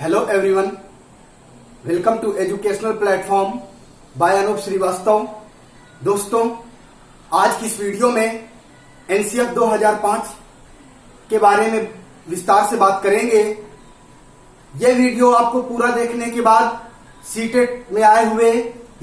Hello everyone, welcome to educational platform by Anoop Srivastava. दोस्तों, आज की इस वीडियो में एनसीएफ 2005 के बारे में विस्तार से बात करेंगे। ये वीडियो आपको पूरा देखने के बाद सीटेट में आए हुए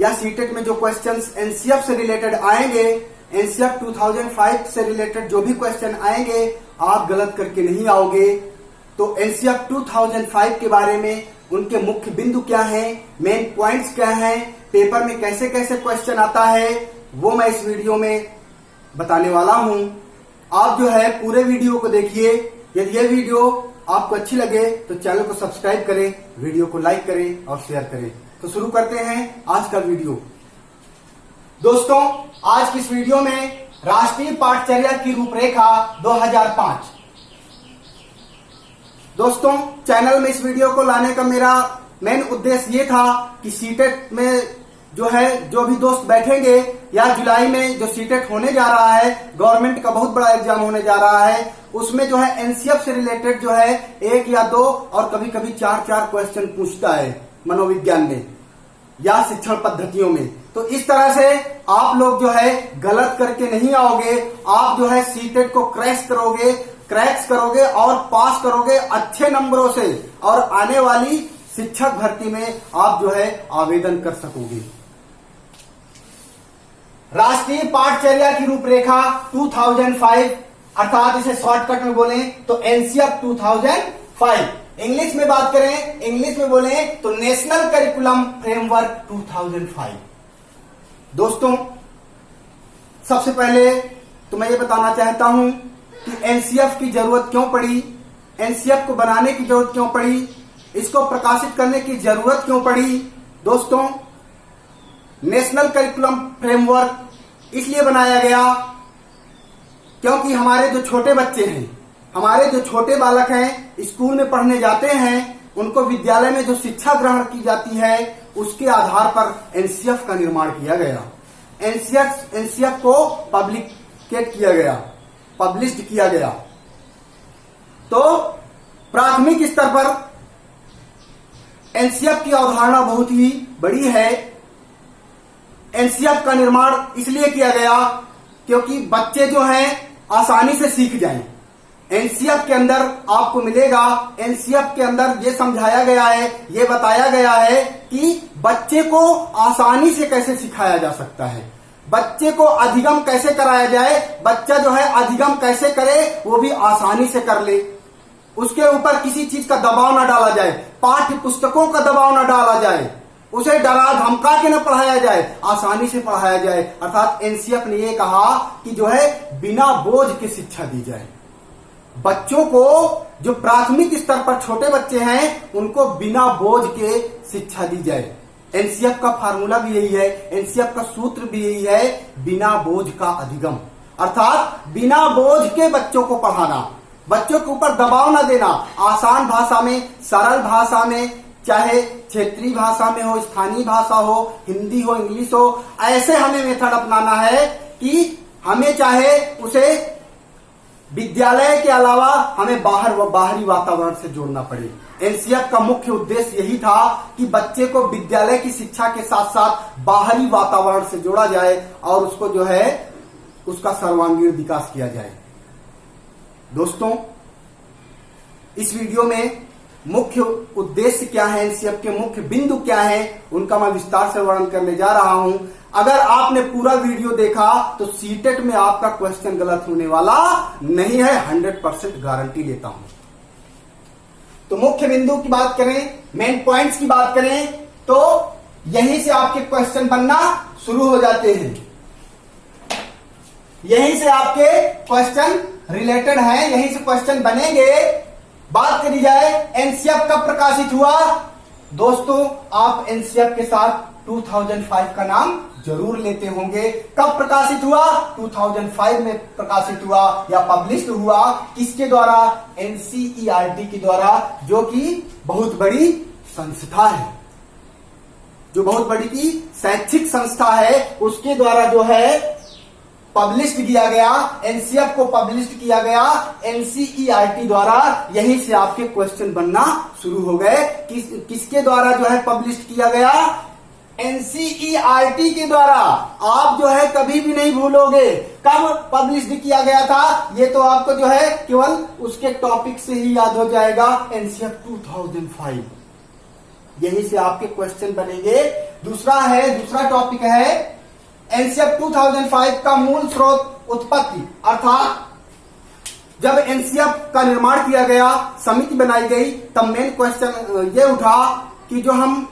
या सीटेट में जो क्वेश्चंस एनसीएफ से रिलेटेड आएंगे, एनसीएफ 2005 से रिलेटेड जो भी क्वेश्चन आएंगे, आप गलत करके नहीं आओगे। तो एनसीएफ 2005 के बारे में उनके मुख्य बिंदु क्या हैं, मेन पॉइंट्स क्या हैं, पेपर में कैसे कैसे क्वेश्चन आता है, वो मैं इस वीडियो में बताने वाला हूं। आप जो है पूरे वीडियो को देखिए। यदि ये वीडियो आपको अच्छी लगे तो चैनल को सब्सक्राइब करें, वीडियो को लाइक करें और शेयर करें। तो शुरू करते हैं आज का वीडियो। दोस्तों, आज की इस वीडियो में राष्ट्रीय पाठचर्या की रूपरेखा 2005। दोस्तों, चैनल में इस वीडियो को लाने का मेरा मेन उद्देश्य ये था कि सीटेट में जो भी दोस्त बैठेंगे या जुलाई में जो सीटेट होने जा रहा है, गवर्नमेंट का बहुत बड़ा एग्जाम होने जा रहा है, उसमें जो है एनसीएफ से रिलेटेड जो है 1 या 2 और कभी कभी 4 क्वेश्चन पूछता है मनोविज्ञान में या शिक्षण पद्धतियों में। तो इस तरह से आप लोग जो है गलत करके नहीं आओगे। आप जो है सीटेट को क्रैक्स करोगे और पास करोगे अच्छे नंबरों से, और आने वाली शिक्षक भर्ती में आप जो है आवेदन कर सकोगे। राष्ट्रीय पाठचर्या की रूपरेखा 2005, अर्थात इसे शॉर्टकट में बोले तो एनसीएफ 2005। इंग्लिश में बात करें, इंग्लिश में बोले तो नेशनल करिकुलम फ्रेमवर्क 2005। दोस्तों, सबसे पहले तो मैं ये बताना चाहता हूं कि एनसीएफ की जरूरत क्यों पड़ी, एनसीएफ को बनाने की जरूरत क्यों पड़ी, इसको प्रकाशित करने की जरूरत क्यों पड़ी। दोस्तों, नेशनल करिकुलम फ्रेमवर्क इसलिए बनाया गया क्योंकि हमारे जो छोटे बच्चे हैं, हमारे जो छोटे बालक हैं, स्कूल में पढ़ने जाते हैं, उनको विद्यालय में जो शिक्षा ग्रहण की जाती है उसके आधार पर एनसीएफ का निर्माण किया गया। एनसीएफ को पब्लिकेट किया गया, पब्लिश्ड किया गया। तो प्राथमिक स्तर पर एनसीएफ की अवधारणा बहुत ही बड़ी है। एनसीएफ का निर्माण इसलिए किया गया क्योंकि बच्चे जो हैं आसानी से सीख जाएं। एनसीएफ के अंदर आपको मिलेगा, एनसीएफ के अंदर ये समझाया गया है, ये बताया गया है कि बच्चे को आसानी से कैसे सिखाया जा सकता है, बच्चे को अधिगम कैसे कराया जाए, बच्चा जो है अधिगम कैसे करे वो भी आसानी से कर ले, उसके ऊपर किसी चीज का दबाव न डाला जाए, पाठ्य पुस्तकों का दबाव न डाला जाए, उसे डरा धमका के न पढ़ाया जाए, आसानी से पढ़ाया जाए। अर्थात एनसीएफ ने ये कहा कि जो है बिना बोझ के शिक्षा दी जाए। बच्चों को जो प्राथमिक स्तर पर छोटे बच्चे हैं उनको बिना बोझ के शिक्षा दी जाए। एनसीएफ का फार्मूला भी यही है, एनसीएफ का सूत्र भी यही है, बिना बोझ का अधिगम। अर्थात बिना बोझ के बच्चों को पढ़ाना, बच्चों के ऊपर दबाव न देना, आसान भाषा में, सरल भाषा में, चाहे क्षेत्रीय भाषा में हो, स्थानीय भाषा हो, हिंदी हो, इंग्लिश हो, ऐसे हमें मेथड अपनाना है कि हमें चाहे उसे विद्यालय के अलावा हमें बाहरी वातावरण से जोड़ना पड़े। एनसीएफ का मुख्य उद्देश्य यही था कि बच्चे को विद्यालय की शिक्षा के साथ साथ बाहरी वातावरण से जोड़ा जाए और उसको जो है उसका सर्वांगीण विकास किया जाए। दोस्तों, इस वीडियो में मुख्य उद्देश्य क्या है, एनसीएफ के मुख्य बिंदु क्या है, उनका मैं विस्तार से वर्णन करने जा रहा हूं। अगर आपने पूरा वीडियो देखा तो सीटेट में आपका क्वेश्चन गलत होने वाला नहीं है, 100% गारंटी लेता हूं। तो मुख्य बिंदु की बात करें, मेन पॉइंट्स की बात करें तो यहीं से आपके क्वेश्चन बनना शुरू हो जाते हैं, यहीं से आपके क्वेश्चन रिलेटेड हैं, यहीं से क्वेश्चन बनेंगे। बात करी जाए एनसीएफ कब प्रकाशित हुआ। दोस्तों, आप एनसीएफ के साथ 2005 का नाम जरूर लेते होंगे। कब प्रकाशित हुआ? 2005 में प्रकाशित हुआ या पब्लिश हुआ। किसके द्वारा? एनसीईआरटी के द्वारा, जो कि बहुत बड़ी संस्था है, जो बहुत बड़ी की शैक्षिक संस्था है, उसके द्वारा जो है पब्लिश्ड किया गया, एनसीएफ को पब्लिश्ड किया गया एनसीईआरटी द्वारा। यहीं से आपके क्वेश्चन बनना शुरू हो गए। किसके द्वारा जो है पब्लिश्ड किया गया? एनसीईआरटी के द्वारा। आप जो है कभी भी नहीं भूलोगे कब पब्लिश्ड किया गया था, ये तो आपको जो है केवल उसके टॉपिक से ही याद हो जाएगा, एनसीएफ 2005। यहीं से आपके क्वेश्चन बनेंगे। दूसरा टॉपिक है एनसीएफ 2005 का मूल स्रोत उत्पत्ति, अर्थात जब एनसीएफ का निर्माण किया गया, समिति बनाई गई, तब मेन क्वेश्चन ये उठा कि जो हम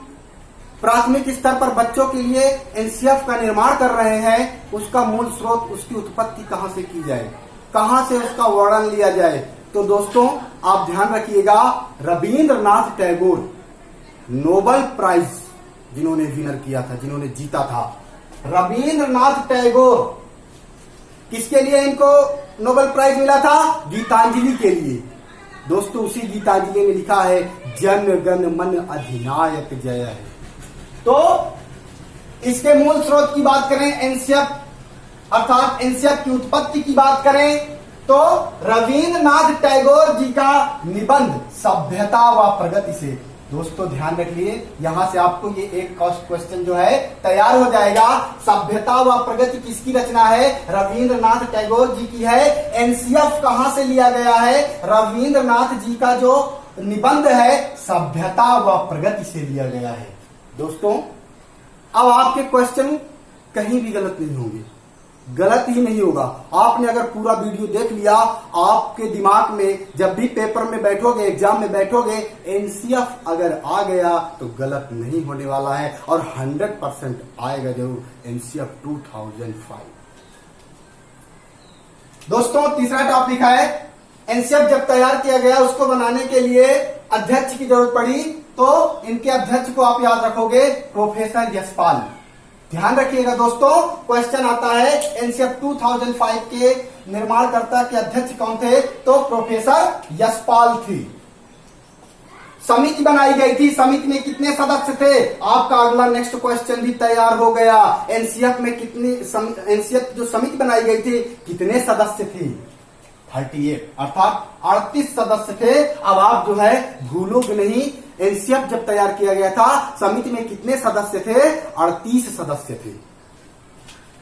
प्राथमिक स्तर पर बच्चों के लिए एनसीएफ का निर्माण कर रहे हैं, उसका मूल स्रोत, उसकी उत्पत्ति कहां से की जाए, कहां से उसका वर्णन लिया जाए। तो दोस्तों आप ध्यान रखिएगा, रविंद्रनाथ टैगोर, नोबेल प्राइज जिन्होंने विनर किया था, जिन्होंने जीता था, रविंद्रनाथ टैगोर, किसके लिए इनको नोबेल प्राइज मिला था? गीतांजलि के लिए। दोस्तों उसी गीतांजलि में लिखा है जन गण मन अधिनायक जय है। तो इसके मूल स्रोत की बात करें, एनसीएफ अर्थात एनसीएफ की उत्पत्ति की बात करें तो रविंद्रनाथ टैगोर जी का निबंध सभ्यता व प्रगति से। दोस्तों ध्यान रखिए, यहां से आपको ये एक क्वेश्चन जो है तैयार हो जाएगा। सभ्यता व प्रगति किसकी रचना है? रविंद्रनाथ टैगोर जी की है। एनसीएफ कहां से लिया गया है? रविंद्रनाथ जी का जो निबंध है सभ्यता व प्रगति से लिया गया है। दोस्तों अब आपके क्वेश्चन कहीं भी गलत नहीं होंगे, गलत ही नहीं होगा। आपने अगर पूरा वीडियो देख लिया, आपके दिमाग में जब भी पेपर में बैठोगे, एग्जाम में बैठोगे, एनसीएफ अगर आ गया तो गलत नहीं होने वाला है और 100% आएगा जरूर एनसीएफ 2005। दोस्तों तीसरा टॉपिक है एनसीएफ जब तैयार किया गया, उसको बनाने के लिए अध्यक्ष की जरूरत पड़ी, तो इनके अध्यक्ष को आप याद रखोगे प्रोफेसर यशपाल। ध्यान रखिएगा दोस्तों, क्वेश्चन आता है एनसीएफ 2005 के निर्माणकर्ता के अध्यक्ष कौन थे? तो प्रोफेसर यशपाल थी। समिति बनाई गई थी, समिति में कितने सदस्य थे? आपका अगला नेक्स्ट क्वेश्चन भी तैयार हो गया। एनसीएफ में एनसीएफ जो समिति बनाई गई थी कितने सदस्य थे? 38 अर्थात 38 सदस्य थे। अब आप जो है भूलोगे नहीं, एनसीएफ जब तैयार किया गया था समिति में कितने सदस्य थे? 38 सदस्य थे।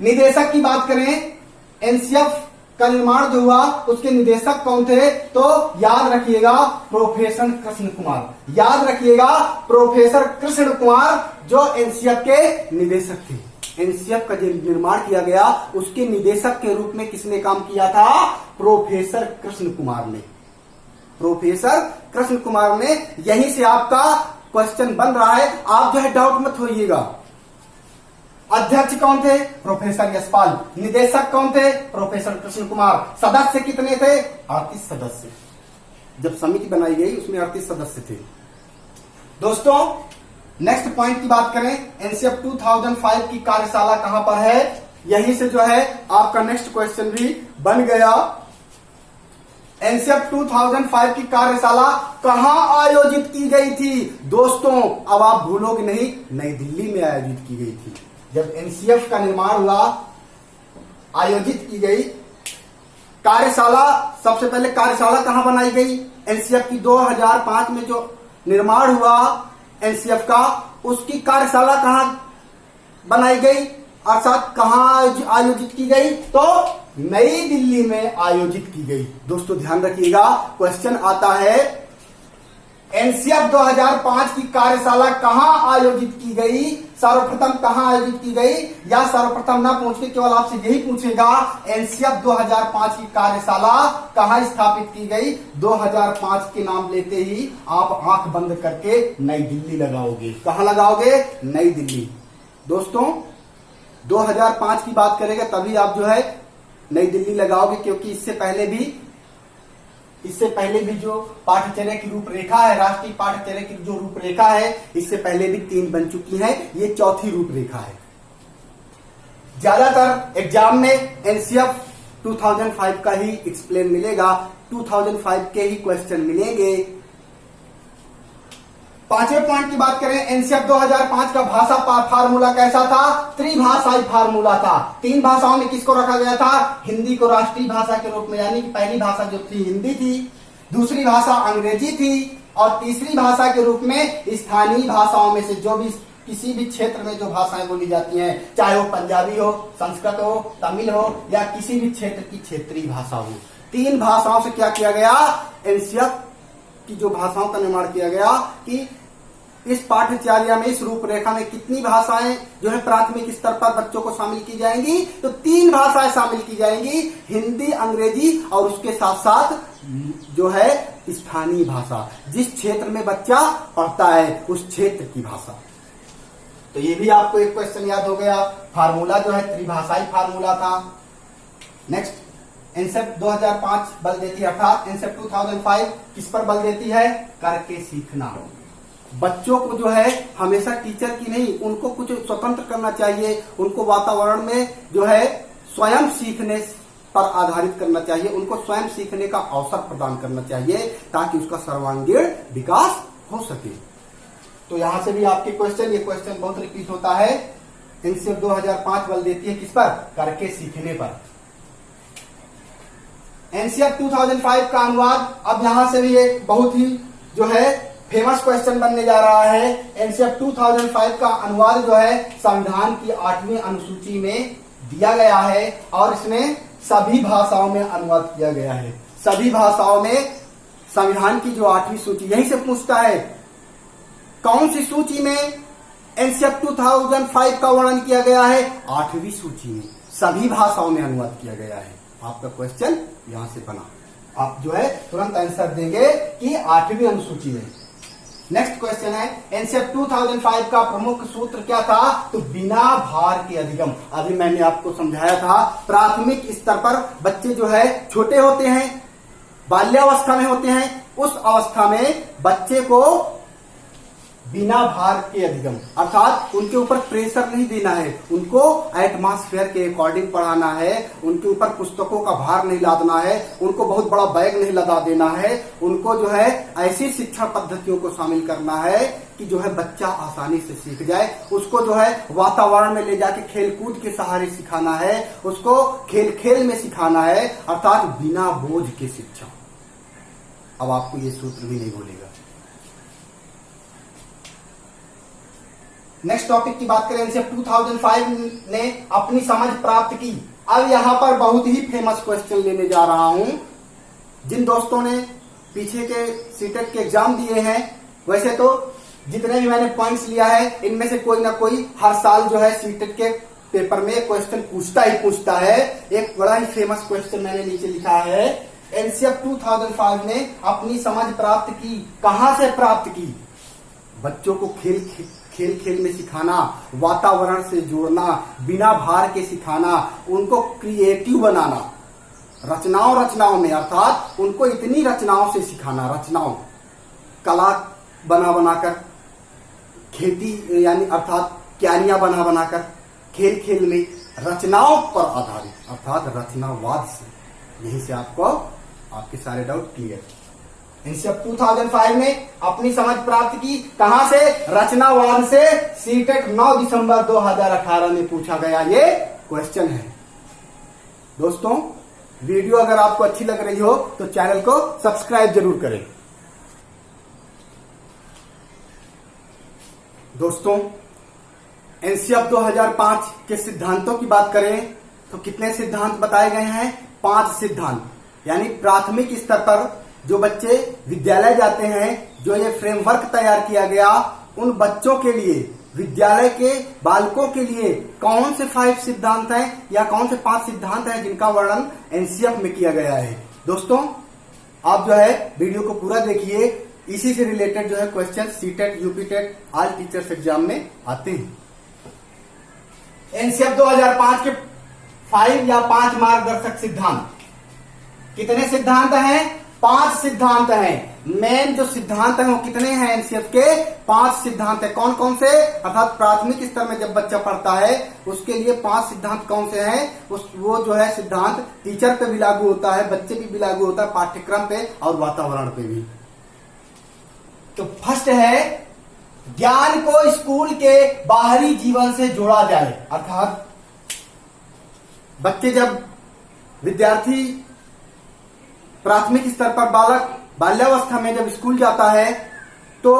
निदेशक की बात करें, एनसीएफ का निर्माण जो हुआ उसके निदेशक कौन थे? तो याद रखिएगा प्रोफेसर कृष्ण कुमार। याद रखिएगा प्रोफेसर कृष्ण कुमार जो एनसीएफ के निदेशक थे। एनसीएफ का जो निर्माण किया गया उसके निदेशक के रूप में किसने काम किया था? प्रोफेसर कृष्ण कुमार ने। प्रोफेसर कृष्ण कुमार ने। यहीं से आपका क्वेश्चन बन रहा है, आप जो है डाउट मत होइएगा। अध्यक्ष कौन थे? प्रोफेसर यशपाल। निदेशक कौन थे? प्रोफेसर कृष्ण कुमार। सदस्य कितने थे? 38 सदस्य। जब समिति बनाई गई उसमें 38 सदस्य थे। दोस्तों नेक्स्ट पॉइंट की बात करें, एनसीएफ 2005 की कार्यशाला कहां पर है? यहीं से जो है आपका नेक्स्ट क्वेश्चन भी बन गया। एनसीएफ 2005 की कार्यशाला कहां आयोजित की गई थी? दोस्तों अब आप भूलोगे नहीं, नई दिल्ली में आयोजित की गई थी। जब एनसीएफ का निर्माण हुआ, आयोजित की गई कार्यशाला। सबसे पहले कार्यशाला कहां बनाई गई? एनसीएफ की 2005 में जो निर्माण हुआ एनसीएफ का, उसकी कार्यशाला कहां बनाई गई अर्थात कहां आयोजित की गई? तो नई दिल्ली में आयोजित की गई। दोस्तों ध्यान रखिएगा, क्वेश्चन आता है एनसीएफ 2005 की कार्यशाला कहां आयोजित की गई? सर्वप्रथम कहां आयोजित की गई? या सर्वप्रथम ना पूछ के केवल आपसे यही पूछेगा एनसीएफ 2005 की कार्यशाला कहां स्थापित की गई? 2005 के नाम लेते ही आप आंख बंद करके नई दिल्ली लगाओगे। कहां लगाओगे? नई दिल्ली। दोस्तों 2005 की बात करेंगे तभी आप जो है नई दिल्ली लगाओगे, क्योंकि इससे पहले भी जो पाठ्यचर्या की रूपरेखा है, राष्ट्रीय पाठ्यचर्या की जो रूपरेखा है, इससे पहले भी 3 बन चुकी है, ये चौथी रूपरेखा है। ज्यादातर एग्जाम में एनसीएफ 2005 का ही एक्सप्लेन मिलेगा, 2005 के ही क्वेश्चन मिलेंगे। पांचवें पॉइंट की बात करें, एनसीएफ 2005 का भाषा फार्मूला कैसा था? त्रिभाषाई फार्मूला था। 3 भाषाओं में किसको रखा गया था? हिंदी को राष्ट्रीय भाषा के रूप में, यानी कि पहली भाषा जो थी हिंदी थी, दूसरी भाषा अंग्रेजी थी और तीसरी भाषा के रूप में स्थानीय भाषाओं में से जो भी किसी भी क्षेत्र में जो भाषाएं बोली जाती हैं, चाहे वो पंजाबी हो, संस्कृत हो, तमिल हो या किसी भी क्षेत्र की क्षेत्रीय भाषा हो, 3 भाषाओं से क्या किया गया? एनसीएफ की जो भाषाओं का निर्माण किया गया कि इस पाठ्यचर्या में, इस रूपरेखा में कितनी भाषाएं जो है प्राथमिक स्तर पर बच्चों को शामिल की जाएंगी? तो 3 भाषाएं शामिल की जाएंगी, हिंदी, अंग्रेजी और उसके साथ साथ जो है स्थानीय भाषा, जिस क्षेत्र में बच्चा पढ़ता है उस क्षेत्र की भाषा। तो ये भी आपको एक क्वेश्चन याद हो गया। फार्मूला जो है त्रिभाषाई फार्मूला था। नेक्स्ट, एनसेप 2005 बल देती है, अर्थात एनसेप 2005 किस पर बल देती है? करके सीखना। बच्चों को जो है हमेशा टीचर की नहीं, उनको कुछ स्वतंत्र करना चाहिए, उनको वातावरण में जो है स्वयं सीखने पर आधारित करना चाहिए, उनको स्वयं सीखने का अवसर प्रदान करना चाहिए ताकि उसका सर्वांगीण विकास हो सके। तो यहां से भी आपके क्वेश्चन, ये क्वेश्चन बहुत रिपीट होता है। एनसीएफ 2005 बल देती है किस पर? करके सीखने पर। एनसीएफ 2005 का अनुवाद, अब यहां से भी एक बहुत ही जो है फेमस क्वेश्चन बनने जा रहा है। एनसीएफ 2005 का अनुवाद जो है संविधान की 8वीं अनुसूची में दिया गया है और इसमें सभी भाषाओं में अनुवाद किया गया है। सभी भाषाओं में संविधान की जो 8वीं सूची, यहीं से पूछता है कौन सी सूची में एनसीएफ 2005 का वर्णन किया गया है? 8वीं सूची में, सभी भाषाओं में अनुवाद किया गया है। आपका क्वेश्चन यहां से बना, आप जो है तुरंत आंसर देंगे कि 8वीं अनुसूची में। नेक्स्ट क्वेश्चन है, एनसीएफ 2005 का प्रमुख सूत्र क्या था? तो बिना भार के अधिगम। अभी मैंने आपको समझाया था, प्राथमिक स्तर पर बच्चे जो है छोटे होते हैं, बाल्यावस्था में होते हैं, उस अवस्था में बच्चे को बिना भार के अधिगम, अर्थात उनके ऊपर प्रेशर नहीं देना है, उनको एटमॉस्फेयर के अकॉर्डिंग पढ़ाना है, उनके ऊपर पुस्तकों का भार नहीं लादना है, उनको बहुत बड़ा बैग नहीं लदा देना है, उनको जो है ऐसी शिक्षा पद्धतियों को शामिल करना है कि जो है बच्चा आसानी से सीख जाए। उसको जो है वातावरण में ले जाके खेलकूद के सहारे सिखाना है, उसको खेल खेल में सिखाना है, अर्थात बिना बोझ के शिक्षा। अब आपको ये सूत्र भी नहीं भूलेगा। नेक्स्ट टॉपिक की बात करें, एनसीएफ 2005 ने अपनी समझ प्राप्त की। अब यहां पर बहुत ही फेमस क्वेश्चन लेने जा रहा हूं। जिन दोस्तों ने पीछे के सीटेट के एग्जाम दिए हैं, वैसे तो जितने भी मैंने पॉइंट्स लिया है इनमें से कोई ना कोई हर साल जो है सीटेट के पेपर में क्वेश्चन पूछता ही पूछता है। एक बड़ा ही फेमस क्वेश्चन मैंने नीचे लिखा है, एनसीएफ 2005 ने अपनी समझ प्राप्त की। कहां से प्राप्त की? बच्चों को खेल खेल में सिखाना, वातावरण से जोड़ना, बिना भार के सिखाना, उनको क्रिएटिव बनाना, रचनाओं में, अर्थात उनको इतनी रचनाओं से सिखाना, रचनाओं, कला बना बनाकर, खेती यानी अर्थात क्यारियां बना बनाकर, खेल खेल में रचनाओं पर आधारित, अर्थात रचनावाद से। यहीं से आपको आपके सारे डाउट क्लियर। एनसीएफ 2005 ने अपनी समझ प्राप्त की। कहां से? रचनावाद से। सीटेट 9 दिसंबर 2018 में पूछा गया ये क्वेश्चन है। दोस्तों, वीडियो अगर आपको अच्छी लग रही हो तो चैनल को सब्सक्राइब जरूर करें। दोस्तों, एनसीएफ 2005 के सिद्धांतों की बात करें तो कितने सिद्धांत बताए गए हैं? 5 सिद्धांत। यानी प्राथमिक स्तर पर जो बच्चे विद्यालय जाते हैं, जो ये फ्रेमवर्क तैयार किया गया, उन बच्चों के लिए, विद्यालय के बालकों के लिए कौन से 5 सिद्धांत हैं या कौन से 5 सिद्धांत हैं जिनका वर्णन एनसीएफ में किया गया है। दोस्तों, आप जो है वीडियो को पूरा देखिए, इसी से रिलेटेड जो है question CTET, UPTET, all teachers exam में आते हैं। एनसीएफ 2005 के 5 या 5 मार्गदर्शक सिद्धांत। कितने सिद्धांत हैं? 5 सिद्धांत हैं। मेन जो सिद्धांत हैं वो कितने हैं? एनसीएफ के 5 सिद्धांत हैं। कौन कौन से? अर्थात प्राथमिक स्तर में जब बच्चा पढ़ता है उसके लिए 5 सिद्धांत कौन से हैं? वो जो है सिद्धांत टीचर पे भी लागू होता है, बच्चे पे भी लागू होता है, पाठ्यक्रम पे और वातावरण पे भी। तो फर्स्ट है ज्ञान को स्कूल के बाहरी जीवन से जोड़ा जाए। अर्थात बच्चे जब विद्यार्थी प्राथमिक स्तर पर बाल्यावस्था में जब स्कूल जाता है तो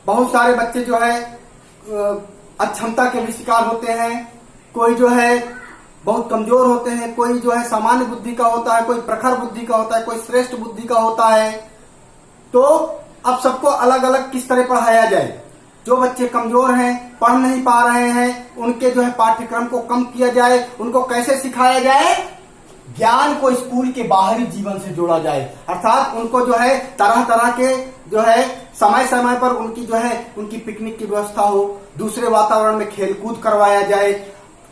बहुत सारे बच्चे जो है अक्षमता के भी शिकार होते हैं। कोई जो है बहुत कमजोर होते हैं, कोई जो है सामान्य बुद्धि का होता है, कोई प्रखर बुद्धि का होता है, कोई श्रेष्ठ बुद्धि का होता है। तो अब सबको अलग अलग किस तरह पढ़ाया जाए। जो बच्चे कमजोर हैं, पढ़ नहीं पा रहे हैं, उनके जो है पाठ्यक्रम को कम किया जाए। उनको कैसे सिखाया जाए? ज्ञान को स्कूल के बाहरी जीवन से जोड़ा जाए। अर्थात उनको जो है तरह तरह के जो है समय समय पर उनकी जो है उनकी पिकनिक की व्यवस्था हो, दूसरे वातावरण में खेलकूद करवाया जाए,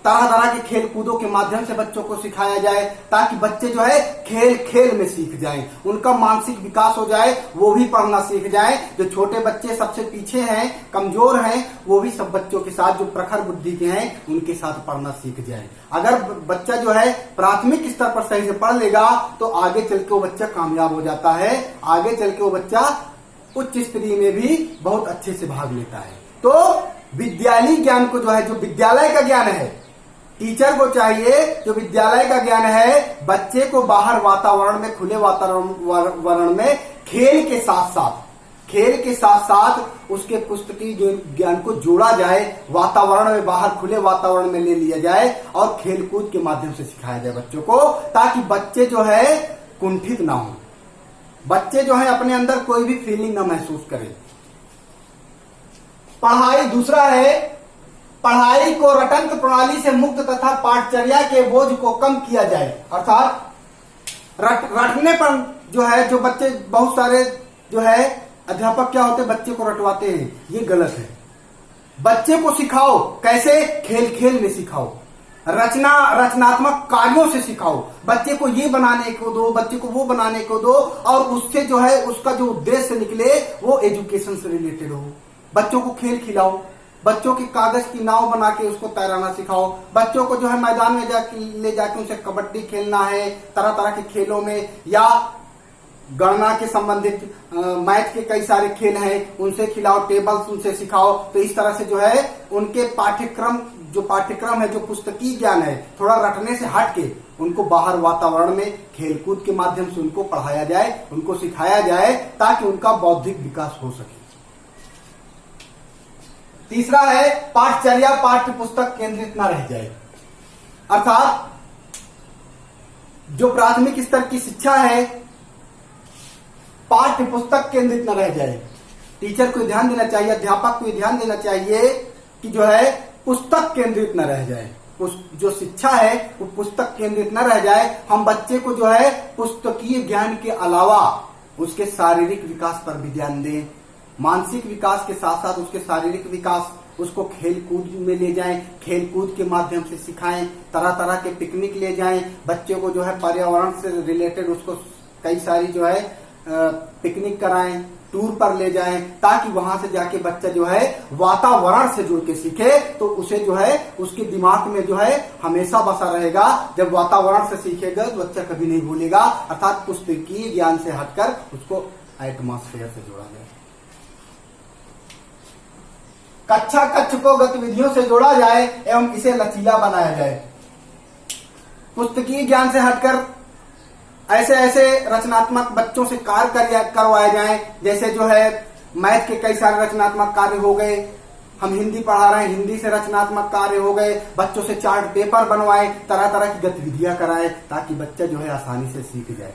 तरह तरह के खेल कूदों के माध्यम से बच्चों को सिखाया जाए ताकि बच्चे जो है खेल खेल में सीख जाएं, उनका मानसिक विकास हो जाए, वो भी पढ़ना सीख जाएं। जो छोटे बच्चे सबसे पीछे हैं, कमजोर हैं, वो भी सब बच्चों के साथ जो प्रखर बुद्धि के हैं उनके साथ पढ़ना सीख जाए। अगर बच्चा जो है प्राथमिक स्तर पर सही से पढ़ लेगा तो आगे चल के वो बच्चा कामयाब हो जाता है, आगे चल के वो बच्चा उच्च स्तरीय में भी बहुत अच्छे से भाग लेता है। तो विद्यालय ज्ञान को जो है, जो विद्यालय का ज्ञान है, टीचर को चाहिए जो विद्यालय का ज्ञान है, बच्चे को बाहर वातावरण में, खुले वातावरण में खेल के साथ साथ उसके पुस्तकीय ज्ञान को जोड़ा जाए, वातावरण में, बाहर खुले वातावरण में ले लिया जाए और खेल कूद के माध्यम से सिखाया जाए बच्चों को, ताकि बच्चे जो है कुंठित ना हो, बच्चे जो है अपने अंदर कोई भी फीलिंग ना महसूस करें। पढ़ाई दूसरा है, पढ़ाई को रटंत्र प्रणाली से मुक्त तथा पाठचर्या के बोझ को कम किया जाए। अर्थात रटने पर जो है, जो बच्चे बहुत सारे जो है अध्यापक क्या होते हैं, बच्चे को रटवाते हैं, ये गलत है। बच्चे को सिखाओ, कैसे? खेल खेल में सिखाओ, रचनात्मक कार्यों से सिखाओ। बच्चे को ये बनाने को दो, बच्चे को वो बनाने को दो, और उससे जो है उसका जो उद्देश्य निकले वो एजुकेशन से रिलेटेड हो। बच्चों को खेल खिलाओ, बच्चों की कागज की नाव बना के उसको तैराना सिखाओ, बच्चों को जो है मैदान में ले जाके उनसे कबड्डी खेलना है, तरह तरह के खेलों में, या गणना के संबंधित मैथ के कई सारे खेल हैं उनसे खिलाओ, टेबल्स उनसे सिखाओ। तो इस तरह से जो है उनके पाठ्यक्रम है, जो पुस्तकीय ज्ञान है, थोड़ा रटने से हट के उनको बाहर वातावरण में खेलकूद के माध्यम से उनको पढ़ाया जाए, उनको सिखाया जाए, ताकि उनका बौद्धिक विकास हो सके। तीसरा है पाठचर्या पाठ्य पुस्तक केंद्रित न रह जाए। अर्थात जो प्राथमिक स्तर की शिक्षा है, पाठ्य पुस्तक केंद्रित न रह जाए। टीचर को ध्यान देना चाहिए, अध्यापक को ध्यान देना चाहिए कि जो है पुस्तक केंद्रित न रह जाए। जो शिक्षा है वो पुस्तक केंद्रित न रह जाए। हम बच्चे को जो है पुस्तकीय ज्ञान के अलावा उसके शारीरिक विकास पर भी ध्यान दें, मानसिक विकास के साथ साथ उसके शारीरिक विकास, उसको खेल कूद में ले जाएं, खेल कूद के माध्यम से सिखाएं, तरह तरह के पिकनिक ले जाएं, बच्चे को जो है पर्यावरण से रिलेटेड उसको कई सारी जो है पिकनिक कराएं, टूर पर ले जाएं, ताकि वहां से जाके बच्चा जो है वातावरण से जुड़ के सीखे। तो उसे जो है उसके दिमाग में जो है हमेशा बसा रहेगा। जब वातावरण से सीखेगा तो बच्चा कभी नहीं भूलेगा। अर्थात पुस्तकीय ज्ञान से हटकर उसको एटमॉस्फेयर से जोड़ा जाए। कक्षा कक्ष को गतिविधियों से जोड़ा जाए एवं इसे लचीला बनाया जाए। पुस्तकीय ज्ञान से हटकर ऐसे ऐसे रचनात्मक बच्चों से कार्य करवाए जाएं, जैसे जो है मैथ के कई सारे रचनात्मक कार्य हो गए, हम हिंदी पढ़ा रहे हैं, हिंदी से रचनात्मक कार्य हो गए, बच्चों से चार्ट पेपर बनवाएं, तरह तरह की गतिविधियां कराएं, ताकि बच्चा जो है आसानी से सीख जाए।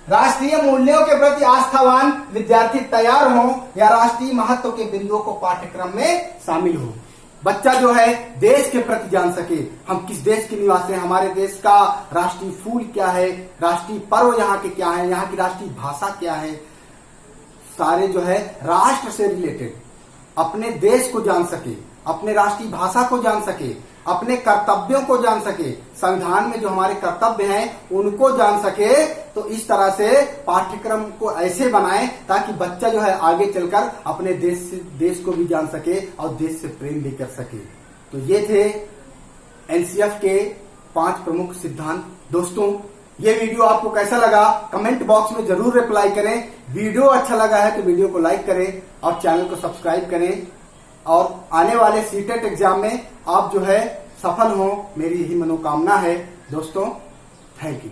राष्ट्रीय मूल्यों के प्रति आस्थावान विद्यार्थी तैयार हो या राष्ट्रीय महत्व के बिंदुओं को पाठ्यक्रम में शामिल हो। बच्चा जो है देश के प्रति जान सके, हम किस देश के निवासी हैं, हमारे देश का राष्ट्रीय फूल क्या है, राष्ट्रीय पर्व यहाँ के क्या है, यहाँ की राष्ट्रीय भाषा क्या है, सारे जो है राष्ट्र से रिलेटेड अपने देश को जान सके, अपने राष्ट्रीय भाषा को जान सके, अपने कर्तव्यों को जान सके, संविधान में जो हमारे कर्तव्य हैं उनको जान सके। तो इस तरह से पाठ्यक्रम को ऐसे बनाएं ताकि बच्चा जो है आगे चलकर अपने देश को भी जान सके और देश से प्रेम भी कर सके। तो ये थे एनसीएफ के 5 प्रमुख सिद्धांत। दोस्तों, ये वीडियो आपको कैसा लगा कमेंट बॉक्स में जरूर रिप्लाई करें। वीडियो अच्छा लगा है तो वीडियो को लाइक करें और चैनल को सब्सक्राइब करें और आने वाले सीटेट एग्जाम में आप जो है सफल हो, मेरी यही मनोकामना है दोस्तों। Thank you.